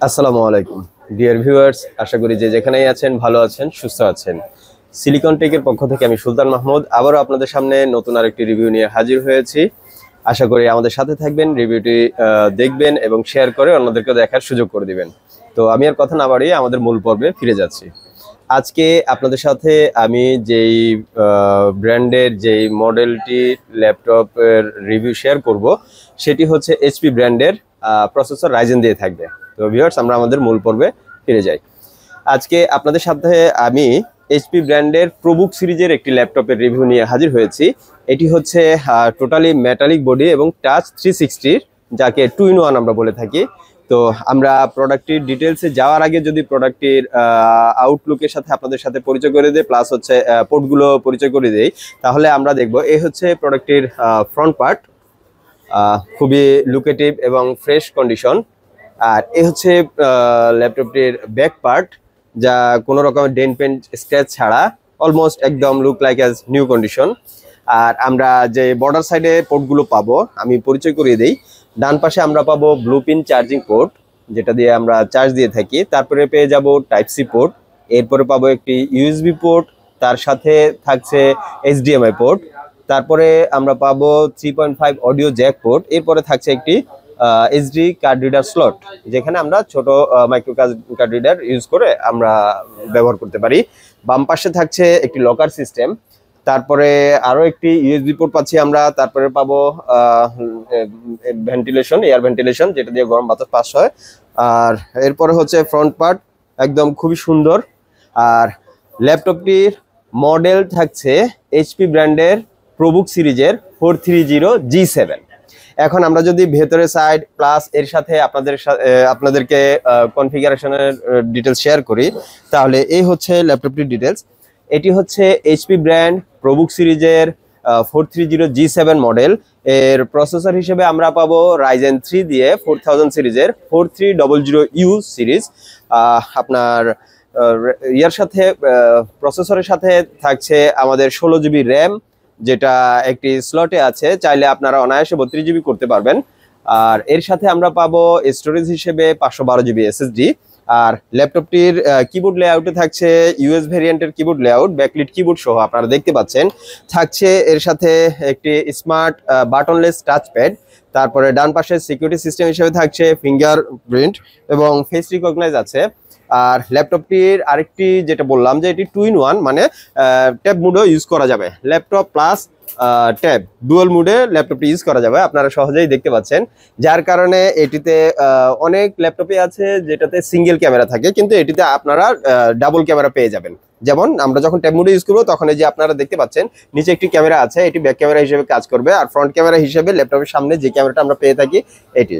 আসসালামু আলাইকুম dear viewers, আশা করি যে যেখানেই আছেন ভালো আছেন, সুস্থ আছেন। সিলিকন টেকের পক্ষ থেকে আমি সুলতান মাহমুদ আবারও আপনাদের সামনে নতুন আরেকটি রিভিউ নিয়ে হাজির হয়েছি। আশা করি আমাদের সাথে থাকবেন, রিভিউটি দেখবেন এবং শেয়ার করে অন্যদেরকে দেখার সুযোগ করে দিবেন। তো আমি আর কথা না বাড়িয়ে আমাদের মূল পর্বে ফিরে যাচ্ছি। আজকে আপনাদের সাথে আমি যেই ব্র্যান্ডের যেই মডেলটি ল্যাপটপের রিভিউ শেয়ার করব সেটি হচ্ছে এইচপি ব্র্যান্ডের প্রসেসর রাইজেন দিয়ে থাকবে। তো ভিউয়ার্স, আমরা আমাদের মূল পর্বে ফিরে যাই। আজকে আপনাদের সাথে আমি এইচপি ব্র্যান্ডের প্রোবুক সিরিজের একটি ল্যাপটপের রিভিউ নিয়ে হাজির হয়েছি। এটি হচ্ছে টোটালি মেটালিক বডি এবং টাচ 360, যাকে 2-in-1 আমরা বলে থাকি। তো আমরা প্রোডাক্টটির ডিটেলসে যাওয়ার আগে যদি প্রোডাক্টটির আউটলুকের সাথে আপনাদের সাথে পরিচয় করে দেই, প্লাস হচ্ছে পোর্টগুলো পরিচয় করে দেই, তাহলে আমরা দেখব এই হচ্ছে প্রোডাক্টটির ফ্রন্ট পার্ট, খুবই লুকেটিভ এবং ফ্রেশ কন্ডিশন। আর এই হচ্ছে ল্যাপটপটির ব্যাক পার্ট, যা কোনো রকমের ডেন্ট পেন্ট স্ক্র্যাচ ছাড়া অলমোস্ট একদম look like as new condition. আর আমরা যে বর্ডার সাইডে পোর্টগুলো পাবো আমি পরিচয় করিয়ে দিই। ডান পাশে আমরা পাবো ব্লুপিন চার্জিং পোর্ট, যেটা দিয়ে আমরা চার্জ দিয়ে থাকি। তারপরে পেয়ে যাব টাইপ সি পোর্ট, এরপরে পাবো একটি ইউএসবি পোর্ট, তার সাথে থাকছে এইচডিএমআই পোর্ট। তারপরে আমরা পাবো 3.5 অডিও জ্যাক পোর্ট, এরপরে থাকছে একটি এইচডি কার্ড রিডার স্লট, যেখানে আমরা ছোট মাইক্রো কার্ড রিডার ইউজ করে আমরা ব্যবহার করতে পারি। বাম পাশে থাকছে একটি লকার সিস্টেম, তারপরে আরো একটি ইউএসবি পোর্ট পাচ্ছি আমরা। তারপরে পাবো ভেন্টিলেশন, এয়ার ভেন্টিলেশন, যেটা দিয়ে গরম বাতাস পাস হয়। আর এরপরে হচ্ছে ফ্রন্ট পার্ট, একদম খুবই সুন্দর। আর ল্যাপটপটির মডেল থাকছে এইচপি ব্র্যান্ডের প্রোবুক সিরিজের 430G7। এখন আমরা যদি ভেতরে সাইড প্লাস এর সাথে আপনাদেরকে কনফিগারেশনের ডিটেলস শেয়ার করি, তাহলে এই হচ্ছে ল্যাপটপটির ডিটেলস। এটি হচ্ছে এইচপি ব্র্যান্ড প্রোবুক সিরিজের 430G7 মডেল। এর প্রসেসর হিসেবে আমরা পাবো রাইজেন 3 দিয়ে 4000 সিরিজের 4300U সিরিজ। আপনার ইয়ার সাথে প্রসেসরের সাথে থাকছে আমাদের 16GB র্যাম, যেটা একটি স্লটে আছে, চাইলে আপনারা অনায়াসে 32GB করতে পারবেন। আর এর সাথে আমরা পাবো স্টোরেজ হিসেবে 512GB SSD। আর ল্যাপটপটির কিবোর্ড লেআউটে থাকছে ইউএস ভেরিয়েন্টের কিবোর্ড লেআউট, ব্যাকলিট কিবোর্ড সহ আপনারা দেখতে পাচ্ছেন। থাকছে এর সাথে একটি স্মার্ট বাটনলেস টাচপ্যাড। তারপরে ডান পাশে সিকিউরিটি সিস্টেম হিসেবে থাকছে ফিঙ্গারপ্রিন্ট এবং ফেস রিকগনাইজ আছে। আর ল্যাপটপটির আরেকটি যেটা বললাম যে এটি 2-in-1, মানে ট্যাব মুডও ইউজ করা যাবে। ল্যাপটপ প্লাস ট্যাব ডুয়াল মুডে ল্যাপটপটি ইউজ করা যাবে, আপনারা সহজেই দেখতে পাচ্ছেন। যার কারণে এটিতে অনেক ল্যাপটপে আছে যেটাতে সিঙ্গেল ক্যামেরা থাকে, কিন্তু এটিতে আপনারা ডাবল ক্যামেরা পেয়ে যাবেন। যেমন আমরা যখন ট্যাব মুডে ইউজ করবো তখন এই যে আপনারা দেখতে পাচ্ছেন নিচে একটি ক্যামেরা আছে, এটি ব্যাক ক্যামেরা হিসেবে কাজ করবে। আর ফ্রন্ট ক্যামেরা হিসেবে ল্যাপটপের সামনে যে ক্যামেরাটা আমরা পেয়ে থাকি এটি।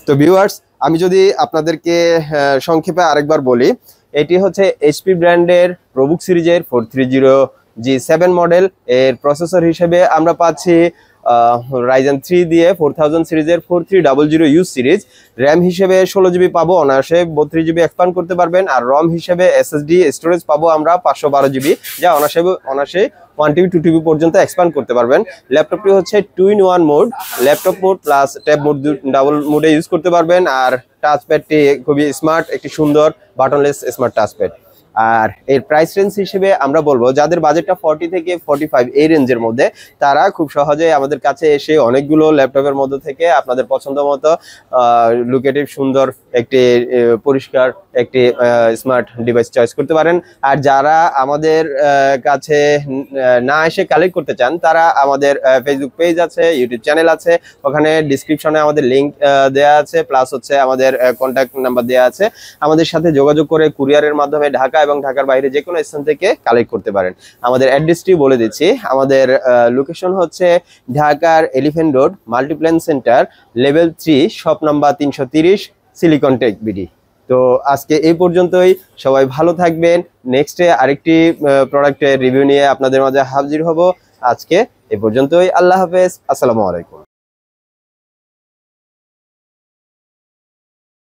তো ভিউয়ার্স, আমি যদি আপনাদেরকে সংক্ষেপে আরেকবার বলি, এটি হচ্ছে এইচপি ব্র্যান্ডের প্রোবুক সিরিজের 430G7 মডেল। এর প্রসেসর হিসেবে আমরা পাচ্ছি রাইজেন 3 দিয়ে 4000 সিরিজের 4300U সিরিজ। র্যাম হিসেবে 16GB পাবো, অনায়াসে 32GB এক্সপান্ড করতে পারবেন। আর রম হিসেবে এসএসডি স্টোরেজ পাবো আমরা 512GB, যা অনায়াসে 1TB 2TB পর্যন্ত এক্সপান্ড করতে পারবেন। ল্যাপটপটি হচ্ছে 2-in-1 mode, laptop mode plus tab mode double মোডে ইউজ করতে পারবেন। আর টাচপ্যাডটি খুবই স্মার্ট, একটি সুন্দর বাটনলেস স্মার্ট টাচপ্যাড। আর এর প্রাইস রেঞ্জ হিসেবে আমরা বলবো যাদের বাজেটটা 40 থেকে 45 এই রেঞ্জের মধ্যে, তারা খুব সহজে আমাদের কাছে এসে অনেকগুলো ল্যাপটপের মধ্যে থেকে আপনাদের পছন্দ মতো লুকেটিভ সুন্দর একটি পরিষ্কার একটি স্মার্ট ডিভাইস চয়েস করতে পারেন। আর যারা আমাদের কাছে না এসে কালেক্ট করতে চান, তারা আমাদের ফেসবুক পেজ আছে, ইউটিউব চ্যানেল আছে, ওখানে ডিসক্রিপশনে আমাদের লিঙ্ক দেওয়া আছে, প্লাস হচ্ছে আমাদের কন্ট্যাক্ট নাম্বার দেওয়া আছে। আমাদের সাথে যোগাযোগ করে কুরিয়ারের মাধ্যমে ঢাকা এবং ঢাকার বাইরে যে কোনো স্থান থেকে কালেক্ট করতে পারেন। আমাদের অ্যাড্রেসটি বলে দিচ্ছি, আমাদের লোকেশন হচ্ছে ঢাকার Elephant Road Multiplan Center level 3 shop number 330 Silicon Tech BD. তো আজকে এই পর্যন্তই, সবাই ভালো থাকবেন। নেক্সটে আরেকটি প্রোডাক্টের রিভিউ নিয়ে আপনাদের মাঝে হাজির হব। আজকে এই পর্যন্তই, আল্লাহ হাফেজ, আসসালামু আলাইকুম।